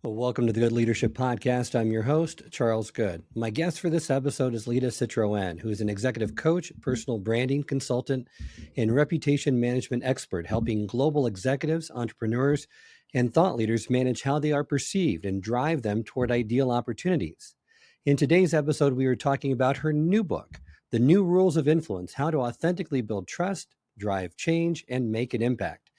Well, welcome to the Good Leadership Podcast. I'm your host, Charles Good. My guest for this episode is Lida Citroen, who is an executive coach, personal branding consultant, and reputation management expert, helping global executives, entrepreneurs, and thought leaders manage how they are perceived and drive them toward ideal opportunities. In today's episode, we are talking about her new book, The New Rules of Influence: How to Authentically Build Trust, Drive Change, and Make an Impact.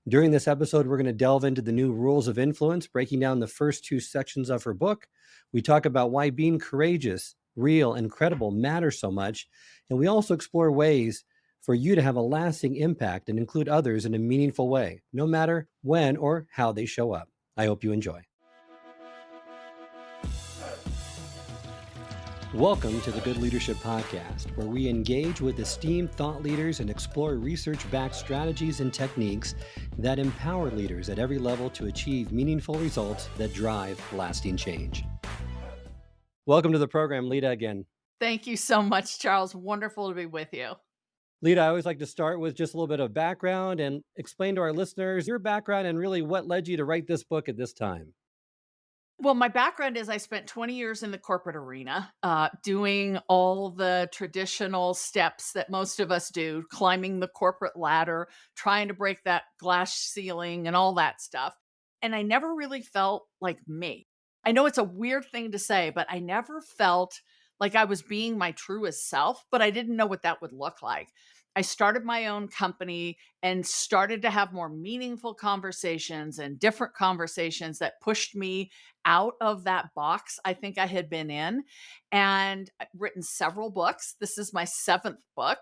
During this episode, we're going to delve into the new rules of influence, breaking down the first two sections of her book. We talk about why being courageous, real, and credible matters so much. And we also explore ways for you to have a lasting impact and include others in a meaningful way, no matter when or how they show up. I hope you enjoy. Welcome to the Good Leadership Podcast, where we engage with esteemed thought leaders and explore research-backed strategies and techniques that empower leaders at every level to achieve meaningful results that drive lasting change. Welcome to the program, Lida, again. Thank you so much, Charles. Wonderful to be with you. Lida, I always like to start with just a little bit of background and explain to our listeners your background and really what led you to write this book at this time. Well, my background is I spent 20 years in the corporate arena, doing all the traditional steps that most of us do, climbing the corporate ladder, trying to break that glass ceiling and all that stuff. And I never really felt like me. I know it's a weird thing to say, but I never felt like I was being my truest self, but I didn't know what that would look like. I started my own company and started to have more meaningful conversations and different conversations that pushed me out of that box I think I had been in. And I've written several books. This is my seventh book.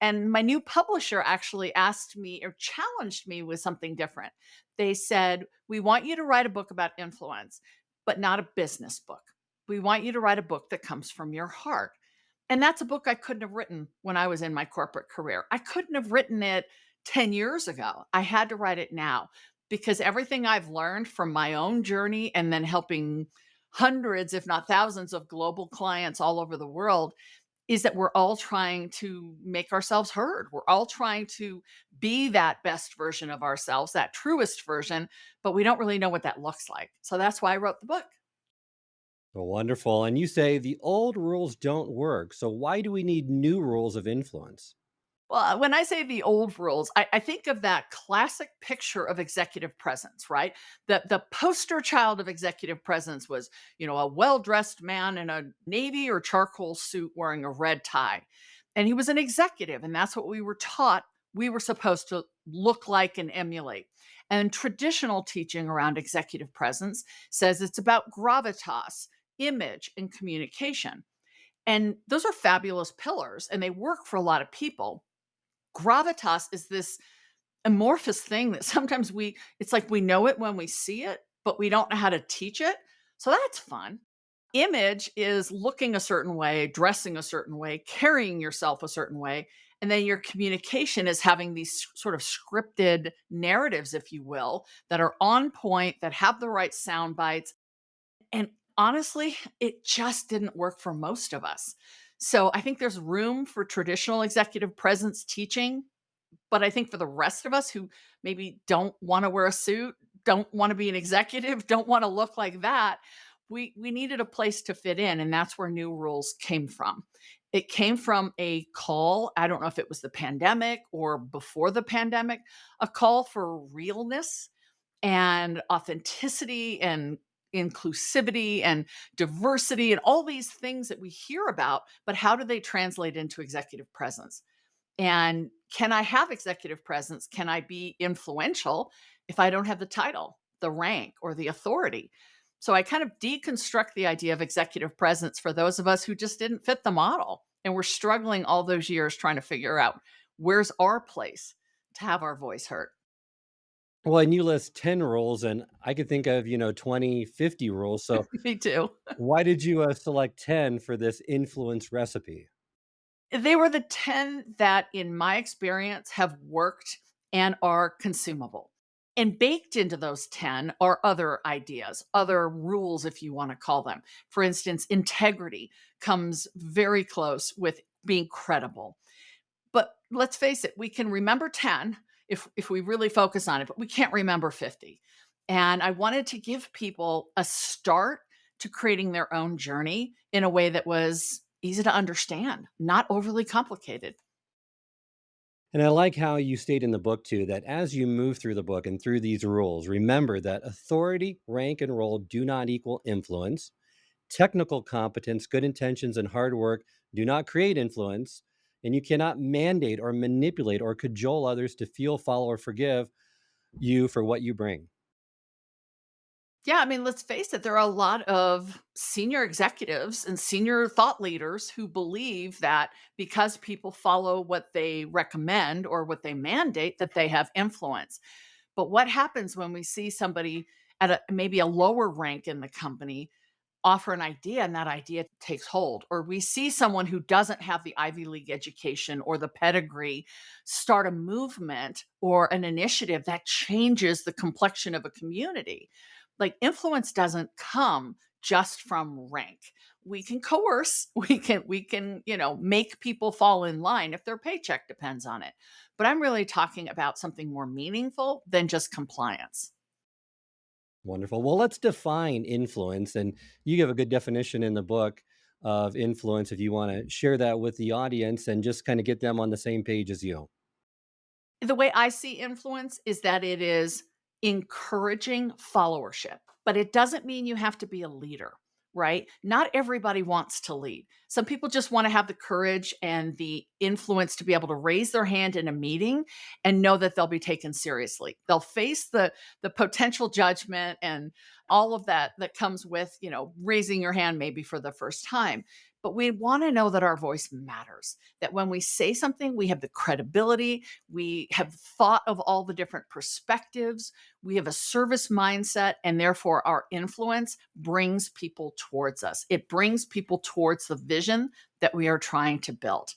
And my new publisher actually asked me or challenged me with something different. They said, "We want you to write a book about influence, but not a business book. We want you to write a book that comes from your heart." And that's a book I couldn't have written when I was in my corporate career. I couldn't have written it 10 years ago. I had to write it now because everything I've learned from my own journey and then helping hundreds, if not thousands, of global clients all over the world is that we're all trying to make ourselves heard. We're all trying to be that best version of ourselves, that truest version, but we don't really know what that looks like. So that's why I wrote the book. Well, wonderful. And you say the old rules don't work. So why do we need new rules of influence? Well, when I say the old rules, I think of that classic picture of executive presence, right? The poster child of executive presence was, a well-dressed man in a navy or charcoal suit wearing a red tie. And he was an executive, and that's what we were taught we were supposed to look like and emulate. And traditional teaching around executive presence says it's about gravitas, image, and communication. And those are fabulous pillars, and they work for a lot of people. Gravitas is this amorphous thing that sometimes it's like we know it when we see it, but we don't know how to teach it. So that's fun. Image is looking a certain way, dressing a certain way, carrying yourself a certain way. And then your communication is having these sort of scripted narratives, if you will, that are on point, that have the right sound bites. And honestly, it just didn't work for most of us. So I think there's room for traditional executive presence teaching. But I think for the rest of us who maybe don't want to wear a suit, don't want to be an executive, don't want to look like that, we needed a place to fit in. And that's where new rules came from. It came from a call. I don't know if it was the pandemic or before the pandemic, a call for realness and authenticity and inclusivity and diversity and all these things that we hear about, but how do they translate into executive presence? And can I have executive presence? Can I be influential if I don't have the title, the rank, or the authority? So I kind of deconstruct the idea of executive presence for those of us who just didn't fit the model. And we're struggling all those years trying to figure out where's our place to have our voice heard. Well, and you list 10 rules, and I could think of, 20, 50 rules. So Me too. why did you select 10 for this influence recipe? They were the 10 that, in my experience, have worked and are consumable. And baked into those 10 are other ideas, other rules, if you want to call them. For instance, integrity comes very close with being credible. But let's face it, we can remember 10 if we really focus on it, but we can't remember 50. And I wanted to give people a start to creating their own journey in a way that was easy to understand, not overly complicated. And I like how you state in the book too that as you move through the book and through these rules, remember that authority, rank, and role do not equal influence. Technical competence, good intentions, and hard work do not create influence. And you cannot mandate or manipulate or cajole others to feel, follow, or forgive you for what you bring. Yeah, I mean, let's face it, there are a lot of senior executives and senior thought leaders who believe that because people follow what they recommend or what they mandate, that they have influence. But what happens when we see somebody at maybe a lower rank in the company offer an idea and that idea takes hold, or we see someone who doesn't have the Ivy League education or the pedigree start a movement or an initiative that changes the complexion of a community? Like, influence doesn't come just from rank. We can coerce, we can make people fall in line if their paycheck depends on it, but I'm really talking about something more meaningful than just compliance. Wonderful. Well, let's define influence. And you give a good definition in the book of influence if you want to share that with the audience and just kind of get them on the same page as you. The way I see influence is that it is encouraging followership, but it doesn't mean you have to be a leader, right? Not everybody wants to lead. Some people just want to have the courage and the influence to be able to raise their hand in a meeting and know that they'll be taken seriously. They'll face the potential judgment and all of that that comes with, raising your hand maybe for the first time. But we want to know that our voice matters, that when we say something, we have the credibility, we have thought of all the different perspectives. We have a service mindset, and therefore our influence brings people towards us. It brings people towards the vision that we are trying to build.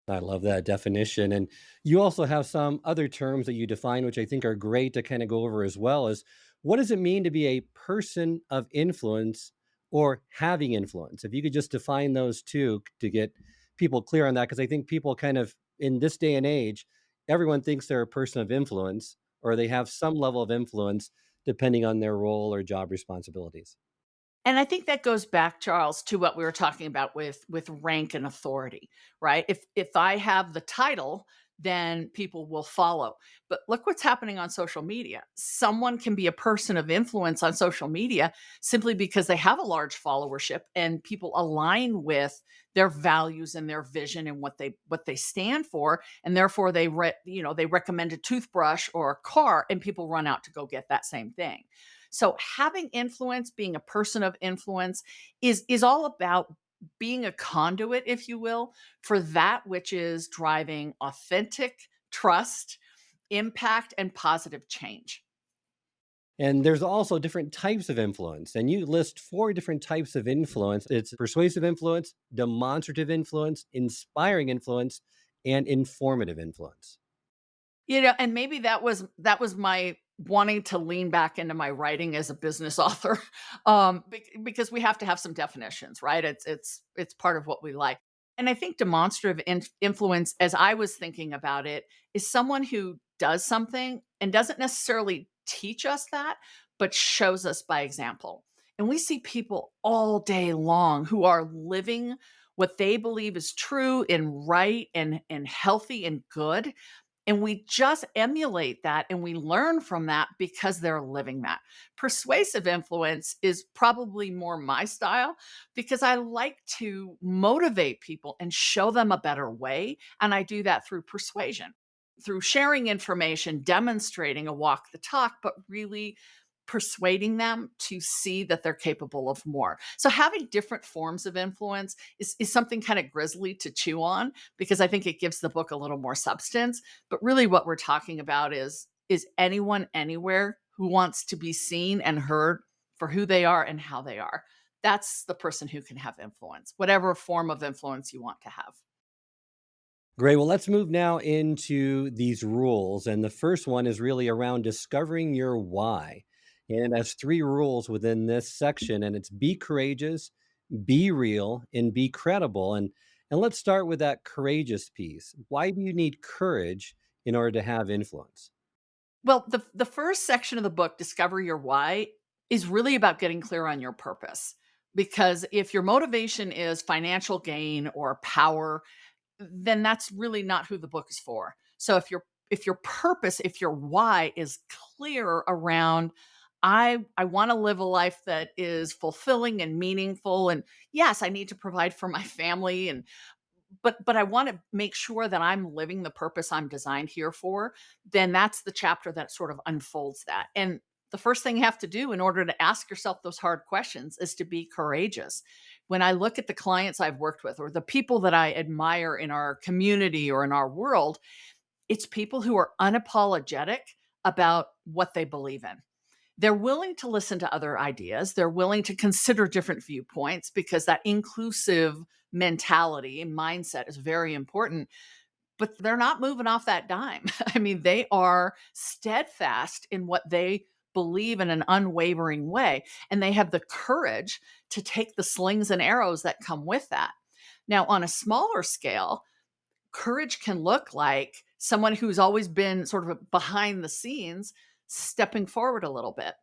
I love that definition. And you also have some other terms that you define, which I think are great to kind of go over as well as what does it mean to be a person of influence or having influence? If you could just define those two to get people clear on that, because I think people kind of in this day and age, everyone thinks they're a person of influence or they have some level of influence depending on their role or job responsibilities. And I think that goes back, Charles, to what we were talking about with rank and authority, right? If I have the title, then people will follow. But look what's happening on social media. Someone can be a person of influence on social media simply because they have a large followership and people align with their values and their vision and what they stand for, and therefore they recommend a toothbrush or a car and people run out to go get that same thing. So having influence, being a person of influence is all about being a conduit, if you will, for that which is driving authentic trust, impact, and positive change. And there's also different types of influence. And you list four different types of influence it's persuasive influence, demonstrative influence, inspiring influence, and informative influence. And maybe that was my wanting to lean back into my writing as a business author, because we have to have some definitions, right? It's part of what we like, and I think demonstrative influence, as I was thinking about it, is someone who does something and doesn't necessarily teach us that, but shows us by example. And we see people all day long who are living what they believe is true and right and healthy and good, and we just emulate that and we learn from that because they're living that. Persuasive influence is probably more my style because I like to motivate people and show them a better way. And I do that through persuasion, through sharing information, demonstrating a walk the talk, but really persuading them to see that they're capable of more. So having different forms of influence is something kind of grisly to chew on because I think it gives the book a little more substance. But really what we're talking about is anyone anywhere who wants to be seen and heard for who they are and how they are. That's the person who can have influence, whatever form of influence you want to have. Great. Well, let's move now into these rules. And the first one is really around discovering your why. And it has three rules within this section, and it's be courageous, be real, and be credible. And let's start with that courageous piece. Why do you need courage in order to have influence? Well, the first section of the book, Discover Your Why, is really about getting clear on your purpose. Because if your motivation is financial gain or power, then that's really not who the book is for. So if your purpose, if your why is clear around I want to live a life that is fulfilling and meaningful, and yes, I need to provide for my family, and but I want to make sure that I'm living the purpose I'm designed here for, then that's the chapter that sort of unfolds that. And the first thing you have to do in order to ask yourself those hard questions is to be courageous. When I look at the clients I've worked with or the people that I admire in our community or in our world, it's people who are unapologetic about what they believe in. They're willing to listen to other ideas. They're willing to consider different viewpoints because that inclusive mentality and mindset is very important, but they're not moving off that dime. I mean, they are steadfast in what they believe in an unwavering way, and they have the courage to take the slings and arrows that come with that. Now, on a smaller scale, courage can look like someone who's always been sort of behind the scenes stepping forward a little bit.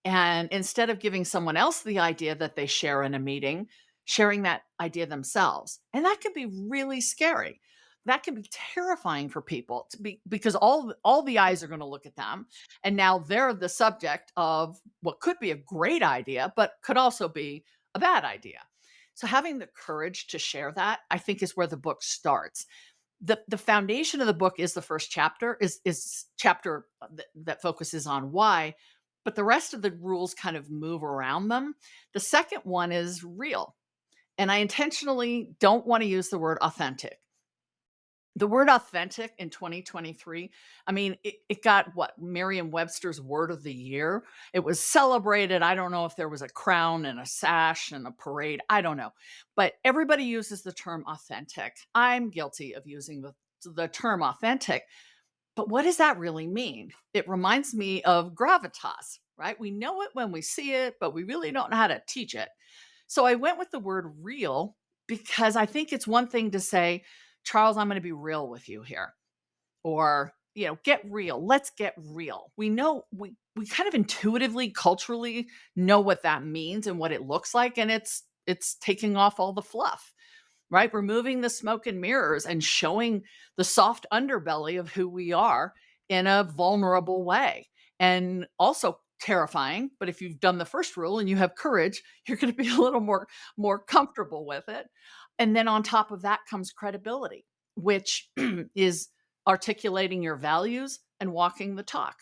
And instead of giving someone else the idea that they share in a meeting, sharing that idea themselves. And that can be really scary. That can be terrifying for people to be because all the eyes are going to look at them, and now they're the subject of what could be a great idea but could also be a bad idea. So having the courage to share that, I think, is where the book starts. The foundation of the book is the first chapter, is chapter that focuses on why, but the rest of the rules kind of move around them. The second one is real, and I intentionally don't want to use the word authentic. The word authentic in 2023, I mean, it got what? Merriam-Webster's word of the year. It was celebrated. I don't know if there was a crown and a sash and a parade. I don't know. But everybody uses the term authentic. I'm guilty of using the term authentic. But what does that really mean? It reminds me of gravitas, right? We know it when we see it, but we really don't know how to teach it. So I went with the word real because I think it's one thing to say, Charles, I'm going to be real with you here. Or, get real. Let's get real. We know we kind of intuitively, culturally know what that means and what it looks like. And it's taking off all the fluff, right? Removing the smoke and mirrors and showing the soft underbelly of who we are in a vulnerable way. And also terrifying, but if you've done the first rule and you have courage, you're going to be a little more comfortable with it. And then on top of that comes credibility, which is articulating your values and walking the talk.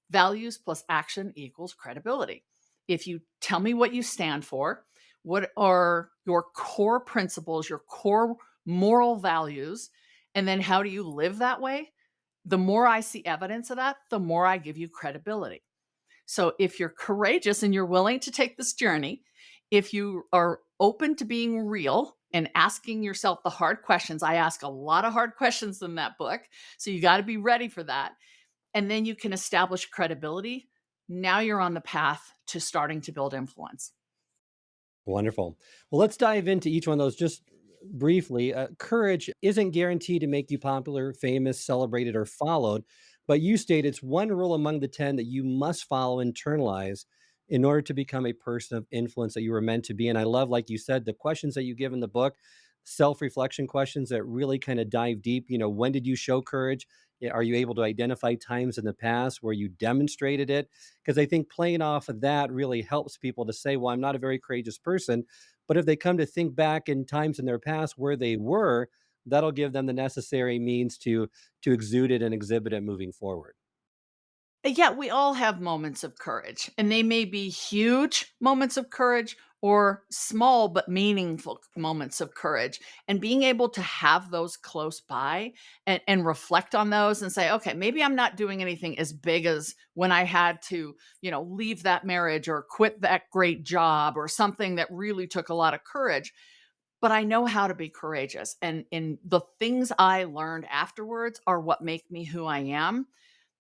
Values plus action equals credibility. If you tell me what you stand for, what are your core principles, your core moral values, and then how do you live that way? The more I see evidence of that, the more I give you credibility. So if you're courageous and you're willing to take this journey, if you are open to being real and asking yourself the hard questions, I ask a lot of hard questions in that book. So you got to be ready for that. And then you can establish credibility. Now you're on the path to starting to build influence. Wonderful. Well, let's dive into each one of those just briefly. Courage isn't guaranteed to make you popular, famous, celebrated, or followed, but you state it's one rule among the 10 that you must follow, internalize in order to become a person of influence that you were meant to be. And I love, like you said, the questions that you give in the book, self-reflection questions that really kind of dive deep. When did you show courage? Are you able to identify times in the past where you demonstrated it? Because I think playing off of that really helps people to say, well, I'm not a very courageous person. But if they come to think back in times in their past where they were, that'll give them the necessary means to exude it and exhibit it moving forward. Yeah, we all have moments of courage, and they may be huge moments of courage or small but meaningful moments of courage. And being able to have those close by and reflect on those and say, okay, maybe I'm not doing anything as big as when I had to, leave that marriage or quit that great job or something that really took a lot of courage. But I know how to be courageous. And the things I learned afterwards are what make me who I am.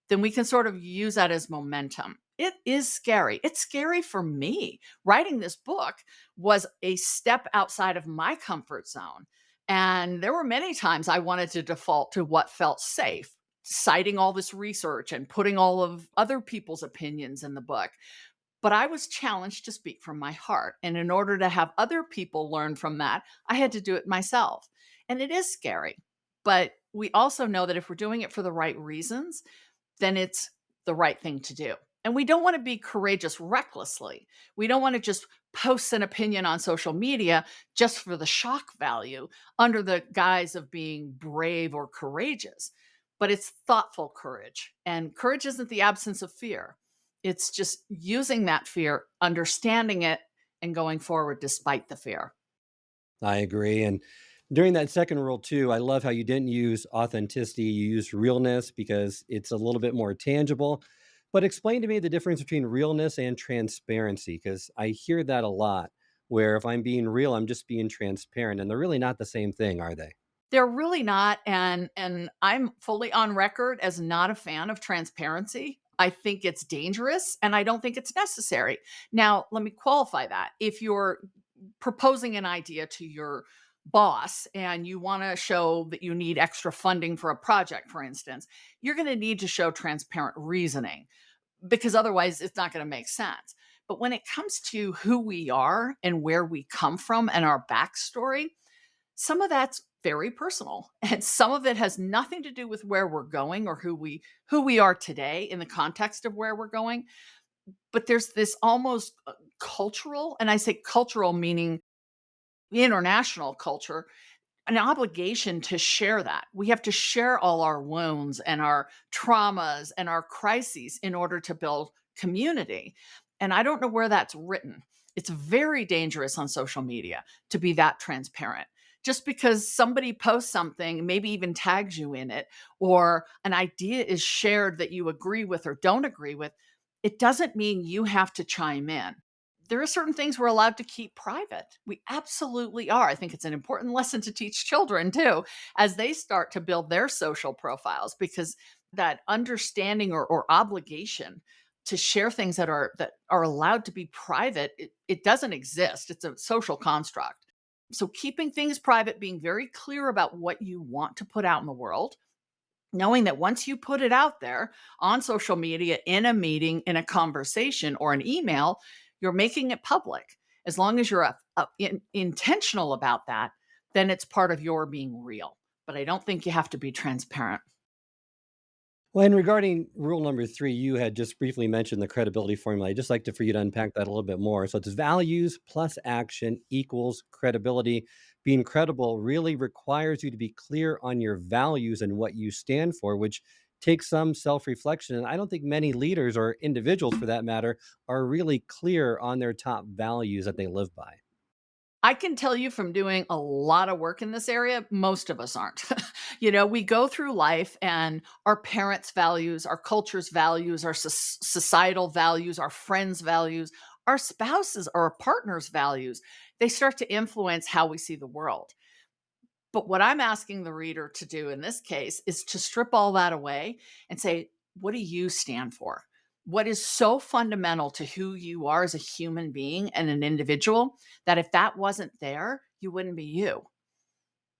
Then we can sort of use that as momentum. It is scary. It's scary for me. Writing this book was a step outside of my comfort zone. And there were many times I wanted to default to what felt safe. citing all this research and putting all of other people's opinions in the book. But I was challenged to speak from my heart. And in order to have other people learn from that, I had to do it myself. And it is scary. But we also know that if we're doing it for the right reasons, then it's the right thing to do. And we don't want to be courageous recklessly. We don't want to just post an opinion on social media just for the shock value under the guise of being brave or courageous. But it's thoughtful courage. And courage isn't the absence of fear, it's just using that fear, understanding it, and going forward despite the fear. I agree. And during that second rule too, I love how you didn't use authenticity, you used realness because it's a little bit more tangible. But explain to me the difference between realness and transparency, because I hear that a lot, where if I'm being real, I'm just being transparent, and they're really not the same thing, are they? They're really not, and I'm fully on record as not a fan of transparency. I think it's dangerous, and I don't think it's necessary. Now, let me qualify that. If you're proposing an idea to your boss and you wanna show that you need extra funding for a project, for instance, you're gonna need to show transparent reasoning because otherwise it's not gonna make sense. But when it comes to who we are and where we come from and our backstory, some of that's very personal and some of it has nothing to do with where we're going or who we are today in the context of where we're going. But there's this almost cultural, and I say cultural meaning international culture, an obligation to share that. We have to share all our wounds and our traumas and our crises in order to build community. And I don't know where that's written. It's very dangerous on social media to be that transparent. Just because somebody posts something, maybe even tags you in it, or an idea is shared that you agree with or don't agree with, it doesn't mean you have to chime in. There are certain things we're allowed to keep private. We absolutely are. I think it's an important lesson to teach children too, as they start to build their social profiles, because that understanding or obligation to share things that are allowed to be private, it doesn't exist. It's a social construct. So keeping things private, being very clear about what you want to put out in the world, knowing that once you put it out there on social media, in a meeting, in a conversation, or an email, you're making it public. As long as you're intentional about that, then it's part of your being real. But I don't think you have to be transparent. Well, and regarding rule number 3, you had just briefly mentioned the credibility formula. I'd just like for you to unpack that a little bit more. So it's values plus action equals credibility. Being credible really requires you to be clear on your values and what you stand for, which takes some self-reflection. And I don't think many leaders or individuals for that matter are really clear on their top values that they live by. I can tell you from doing a lot of work in this area, most of us aren't. We go through life and our parents' values, our culture's values, our societal values, our friends' values, our spouses or our partner's values, they start to influence how we see the world. But what I'm asking the reader to do in this case is to strip all that away and say, what do you stand for? What is so fundamental to who you are as a human being and an individual that if that wasn't there, you wouldn't be you?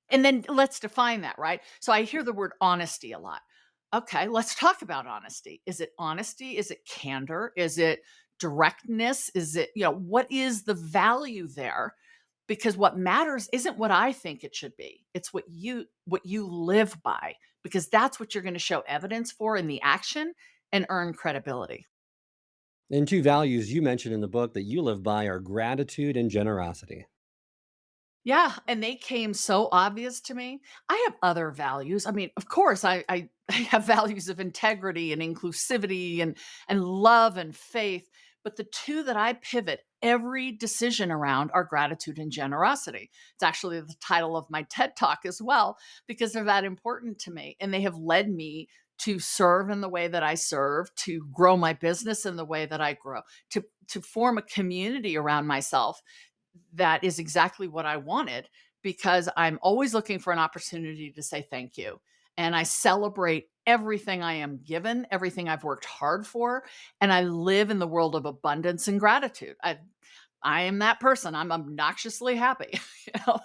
And then let's define that, right? So I hear the word honesty a lot. Okay, let's talk about honesty. Is it honesty? Is it candor? Is it directness? Is it, what is the value there? Because what matters isn't what I think it should be. It's what you live by, because that's what you're going to show evidence for in the action and earn credibility. And two values you mentioned in the book that you live by are gratitude and generosity. Yeah, and they came so obvious to me. I have other values. I mean, of course, I I have values of integrity and inclusivity and love and faith, but the two that I pivot every decision around are gratitude and generosity. It's actually the title of my TED Talk as well, because they're that important to me, and they have led me to serve in the way that I serve, to grow my business in the way that I grow, to form a community around myself that is exactly what I wanted, because I'm always looking for an opportunity to say thank you. And I celebrate everything I am given, everything I've worked hard for, and I live in the world of abundance and gratitude. I am that person. I'm obnoxiously happy, you know.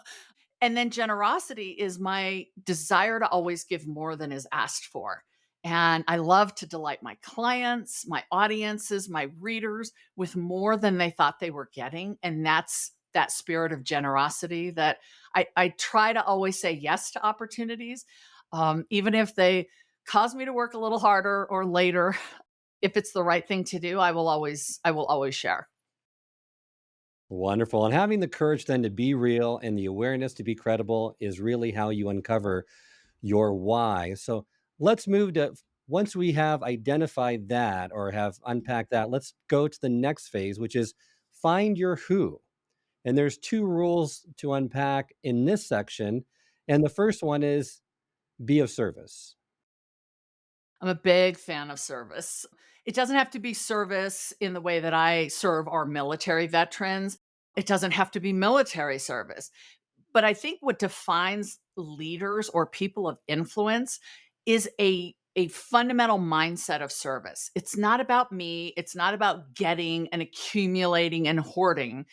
And then generosity is my desire to always give more than is asked for. And I love to delight my clients, my audiences, my readers with more than they thought they were getting. And that's that spirit of generosity that I try to always say yes to opportunities, even if they cause me to work a little harder or later. If it's the right thing to do, I will always share. Wonderful. And having the courage then to be real and the awareness to be credible is really how you uncover your why. So let's move to once we have identified that or have unpacked that, let's go to the next phase, which is find your who. And there's two rules to unpack in this section. And the first one is be of service. I'm a big fan of service. It doesn't have to be service in the way that I serve our military veterans. It doesn't have to be military service. But I think what defines leaders or people of influence is a fundamental mindset of service. It's not about me, it's not about getting and accumulating and hoarding.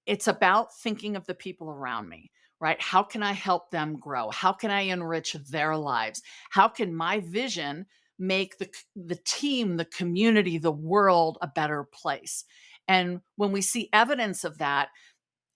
It's about thinking of the people around me, right? How can I help them grow? How can I enrich their lives? How can my vision make the team, the community, the world a better place? And when we see evidence of that,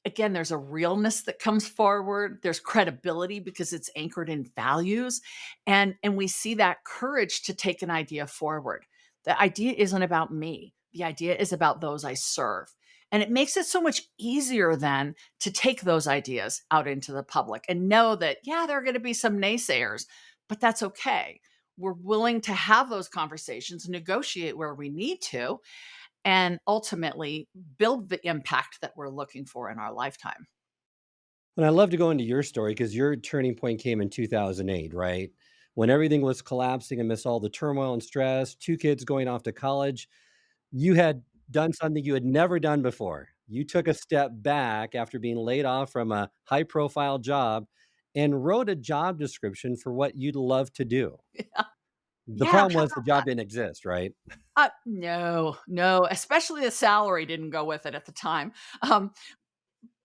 again, there's a realness that comes forward. There's credibility because it's anchored in values. And we see that courage to take an idea forward. The idea isn't about me. The idea is about those I serve. And it makes it so much easier then to take those ideas out into the public and know that, yeah, there are going to be some naysayers, but that's okay. We're willing to have those conversations, negotiate where we need to, and ultimately build the impact that we're looking for in our lifetime. And I love to go into your story because your turning point came in 2008, right? When everything was collapsing amidst all the turmoil and stress, two kids going off to college, you had done something you had never done before. You took a step back after being laid off from a high profile job and wrote a job description for what you'd love to do. The Yeah, problem how was the about job that? didn't exist, right? No, no, especially the salary didn't go with it at the time. Um,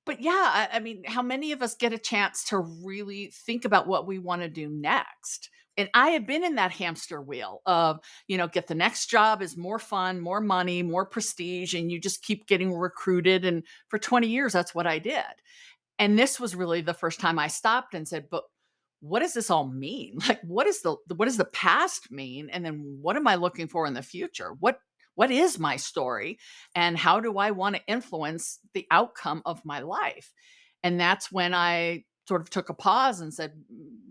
but yeah, I mean, how many of us get a chance to really think about what we want to do next? And I have been in that hamster wheel of, get the next job is more fun, more money, more prestige, and you just keep getting recruited. And for 20 years, that's what I did. And this was really the first time I stopped and said, "But what does this all mean? Like, what does the past mean? And then what am I looking for in the future? What is my story? And how do I want to influence the outcome of my life?" And that's when I sort of took a pause and said,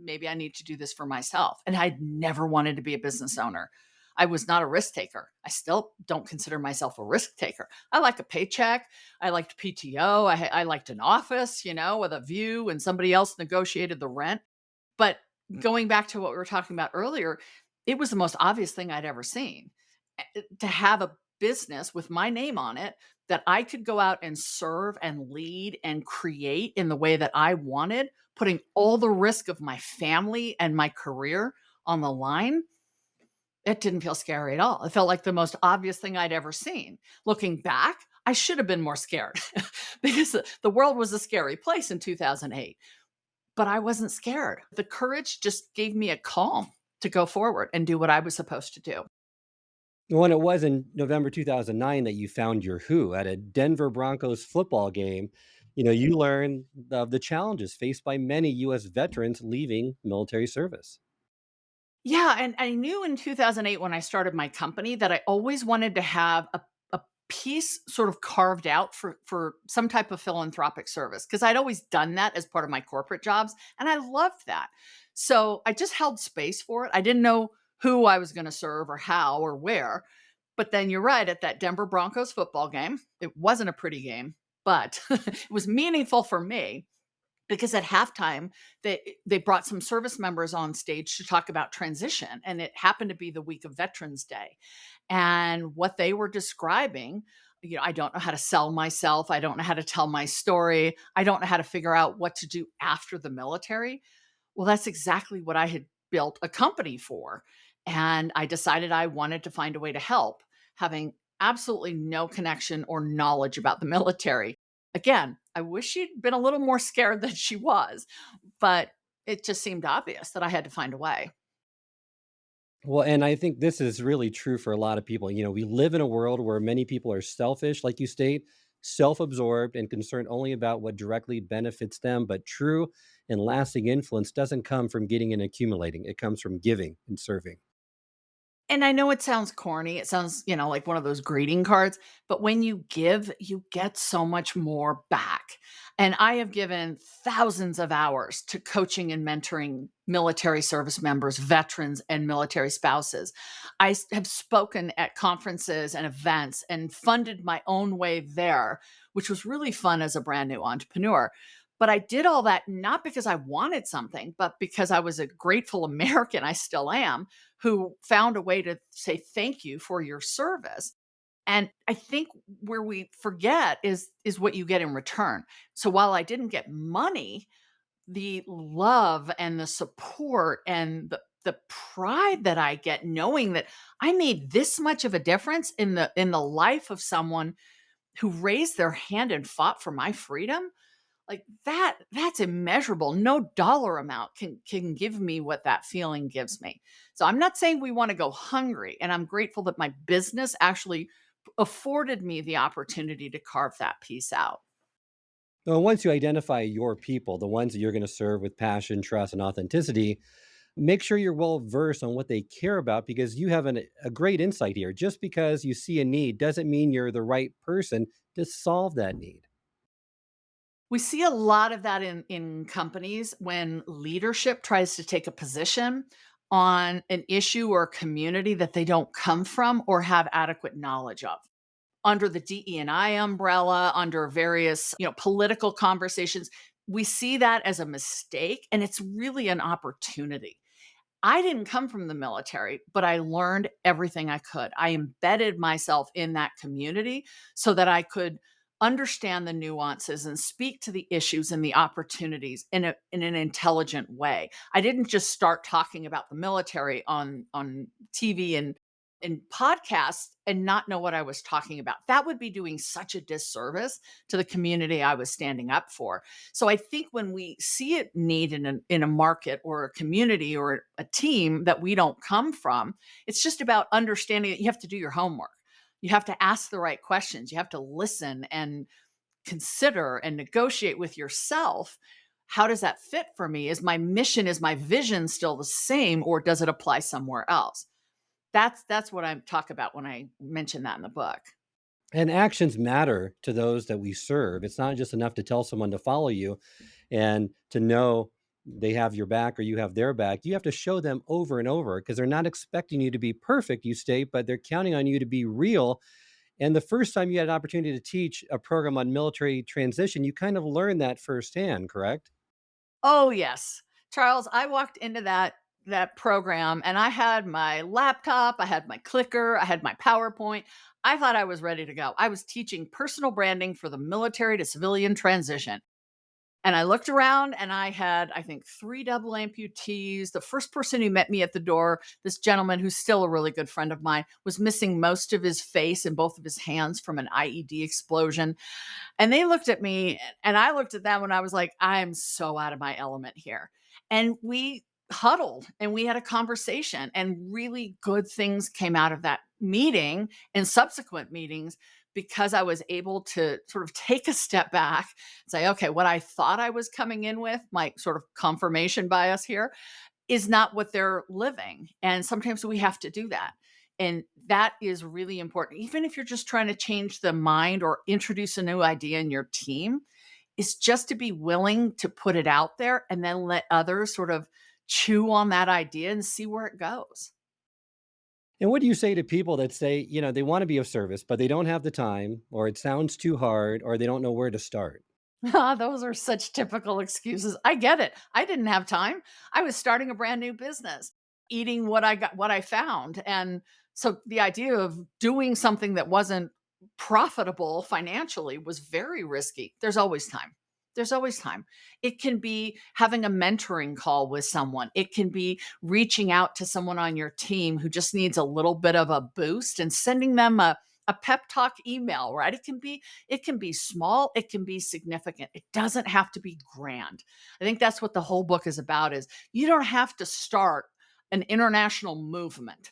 Maybe I need to do this for myself." And I'd never wanted to be a business owner. I was not a risk taker. I still don't consider myself a risk taker. I like a paycheck. I liked PTO. I liked an office, with a view, and somebody else negotiated the rent. But going back to what we were talking about earlier, it was the most obvious thing I'd ever seen. To have a business with my name on it that I could go out and serve and lead and create in the way that I wanted, putting all the risk of my family and my career on the line, it didn't feel scary at all. It felt like the most obvious thing I'd ever seen. Looking back, I should have been more scared because the world was a scary place in 2008, but I wasn't scared. The courage just gave me a calm to go forward and do what I was supposed to do. When it was in November 2009 that you found your who at a Denver Broncos football game, you learned of the challenges faced by many US veterans leaving military service. Yeah, and I knew in 2008 when I started my company that I always wanted to have a piece sort of carved out for some type of philanthropic service because I'd always done that as part of my corporate jobs and I loved that. So I just held space for it. I didn't know who I was going to serve or how or where. But then you're right, at that Denver Broncos football game, it wasn't a pretty game, but it was meaningful for me because at halftime they brought some service members on stage to talk about transition, and it happened to be the week of Veterans Day. And what they were describing, I don't know how to sell myself, I don't know how to tell my story, I don't know how to figure out what to do after the military. Well, that's exactly what I had built a company for. And I decided I wanted to find a way to help, having absolutely no connection or knowledge about the military. Again, I wish she'd been a little more scared than she was, but it just seemed obvious that I had to find a way. Well, and I think this is really true for a lot of people. We live in a world where many people are selfish, like you state, self absorbed, and concerned only about what directly benefits them. But true and lasting influence doesn't come from getting and accumulating, it comes from giving and serving. And I know it sounds corny. It sounds, like one of those greeting cards, but when you give, you get so much more back. And I have given thousands of hours to coaching and mentoring military service members, veterans, and military spouses. Have spoken at conferences and events and funded my own way there, which was really fun as a brand new entrepreneur. But I did all that not because I wanted something, but because I was a grateful American. I still am, who found a way to say thank you for your service. And I think where we forget is what you get in return. So while I didn't get money, the love and the support and the pride that I get knowing that I made this much of a difference in the life of someone who raised their hand and fought for my freedom, like that's immeasurable. No dollar amount can give me what that feeling gives me. So I'm not saying we want to go hungry, and I'm grateful that my business actually afforded me the opportunity to carve that piece out. Well, once you identify your people, the ones that you're going to serve with passion, trust, and authenticity, make sure you're well versed on what they care about because you have a great insight here. Just because you see a need doesn't mean you're the right person to solve that need. We see a lot of that in companies when leadership tries to take a position on an issue or community that they don't come from or have adequate knowledge of. Under the DE&I umbrella, under various, political conversations, we see that as a mistake, and it's really an opportunity. I didn't come from the military, but I learned everything I could. I embedded myself in that community so that I could understand the nuances and speak to the issues and the opportunities in an intelligent way. I didn't just start talking about the military on TV and podcasts and not know what I was talking about. That would be doing such a disservice to the community I was standing up for. So I think when we see a need in a market or a community or a team that we don't come from, it's just about understanding that you have to do your homework. You have to ask the right questions. You have to listen and consider and negotiate with yourself. How does that fit for me? Is my mission, is my vision still the same, or does it apply somewhere else? That's what I talk about when I mention that in the book. And actions matter to those that we serve. It's not just enough to tell someone to follow you and to know they have your back or you have their back. You have to show them over and over because they're not expecting you to be perfect, you state, but they're counting on you to be real. And the first time you had an opportunity to teach a program on military transition, you kind of learned that firsthand, correct? Oh, yes. Charles, I walked into that program and I had my laptop, I had my clicker, I had my PowerPoint. I thought I was ready to go. I was teaching personal branding for the military to civilian transition. And I looked around and I had, I think, 3 double amputees. The first person who met me at the door, this gentleman who's still a really good friend of mine, was missing most of his face and both of his hands from an IED explosion. And they looked at me and I looked at them and I was like, I am so out of my element here. And we huddled and we had a conversation, and really good things came out of that meeting and subsequent meetings because I was able to sort of take a step back and say, okay, what I thought I was coming in with, my sort of confirmation bias here, is not what they're living. And sometimes we have to do that. And that is really important. Even if you're just trying to change the mind or introduce a new idea in your team, is just to be willing to put it out there and then let others sort of chew on that idea and see where it goes. And what do you say to people that say, they want to be of service, but they don't have the time, or it sounds too hard, or they don't know where to start? Those are such typical excuses. I get it. I didn't have time. I was starting a brand new business, eating what I found. And so the idea of doing something that wasn't profitable financially was very risky. There's always time. There's always time. It can be having a mentoring call with someone. It can be reaching out to someone on your team who just needs a little bit of a boost and sending them a pep talk email, right? It can be small, it can be significant. It doesn't have to be grand. I think that's what the whole book is about, is you don't have to start an international movement.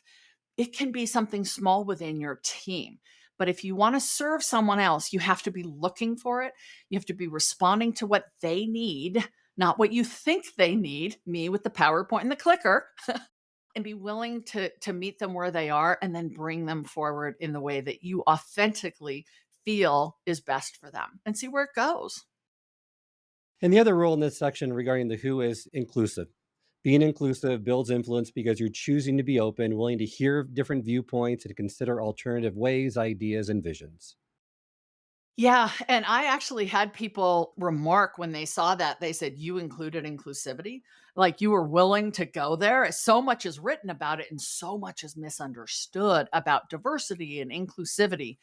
It can be something small within your team. But if you want to serve someone else, you have to be looking for it. You have to be responding to what they need, not what you think they need, me with the PowerPoint and the clicker, and be willing to meet them where they are and then bring them forward in the way that you authentically feel is best for them and see where it goes. And the other rule in this section regarding the who is inclusive. Being inclusive builds influence because you're choosing to be open, willing to hear different viewpoints, and to consider alternative ways, ideas, and visions. Yeah, and I actually had people remark when they saw that, they said, "You included inclusivity? Like, you were willing to go there?" So much is written about it and so much is misunderstood about diversity and inclusivity.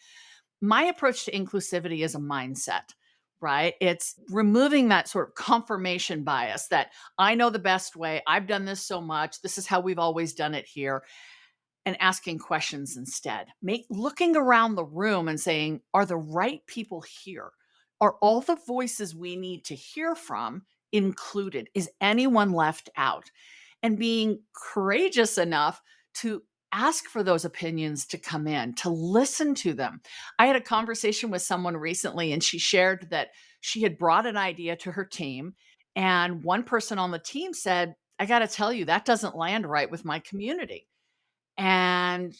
My approach to inclusivity is a mindset, right? It's removing that sort of confirmation bias that I know the best way, I've done this so much, this is how we've always done it here, and asking questions instead. Make looking around the room and saying, are the right people here? Are all the voices we need to hear from included? Is anyone left out? And being courageous enough to ask for those opinions to come in, to listen to them. I had a conversation with someone recently, and she shared that she had brought an idea to her team. And one person on the team said, I got to tell you, that doesn't land right with my community. And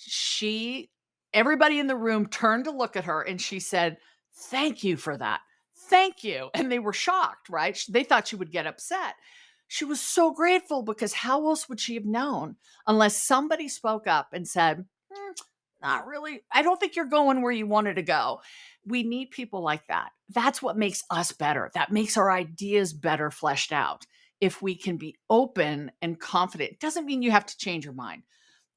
everybody in the room turned to look at her and she said, "Thank you for that. Thank you." And they were shocked, right? They thought she would get upset. She was so grateful because how else would she have known unless somebody spoke up and said, not really. I don't think you're going where you wanted to go. We need people like that. That's what makes us better. That makes our ideas better fleshed out. If we can be open and confident, it doesn't mean you have to change your mind.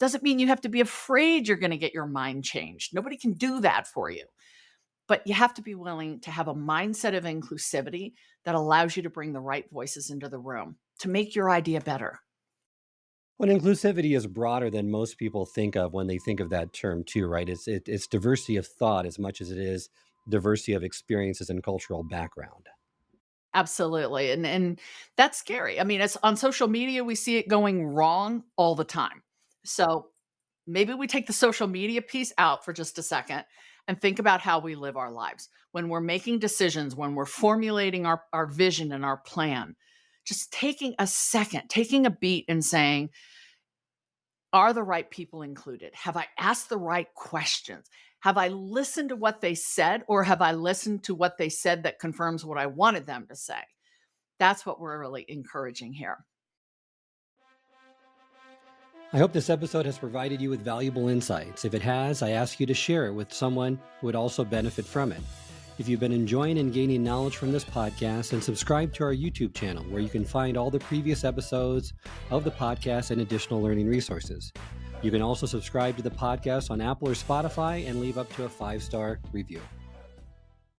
Doesn't mean you have to be afraid you're going to get your mind changed. Nobody can do that for you. But you have to be willing to have a mindset of inclusivity that allows you to bring the right voices into the room to make your idea better. When inclusivity is broader than most people think of when they think of that term, too, right? It's diversity of thought as much as it is diversity of experiences and cultural background. Absolutely. And that's scary. I mean, it's on social media, we see it going wrong all the time. So maybe we take the social media piece out for just a second and think about how we live our lives. When we're making decisions, when we're formulating our vision and our plan, just taking a second, taking a beat and saying, are the right people included? Have I asked the right questions? Have I listened to what they said, or have I listened to what they said that confirms what I wanted them to say? That's what we're really encouraging here. I hope this episode has provided you with valuable insights. If it has, I ask you to share it with someone who would also benefit from it. If you've been enjoying and gaining knowledge from this podcast, then subscribe to our YouTube channel where you can find all the previous episodes of the podcast and additional learning resources. You can also subscribe to the podcast on Apple or Spotify and leave up to a 5-star review.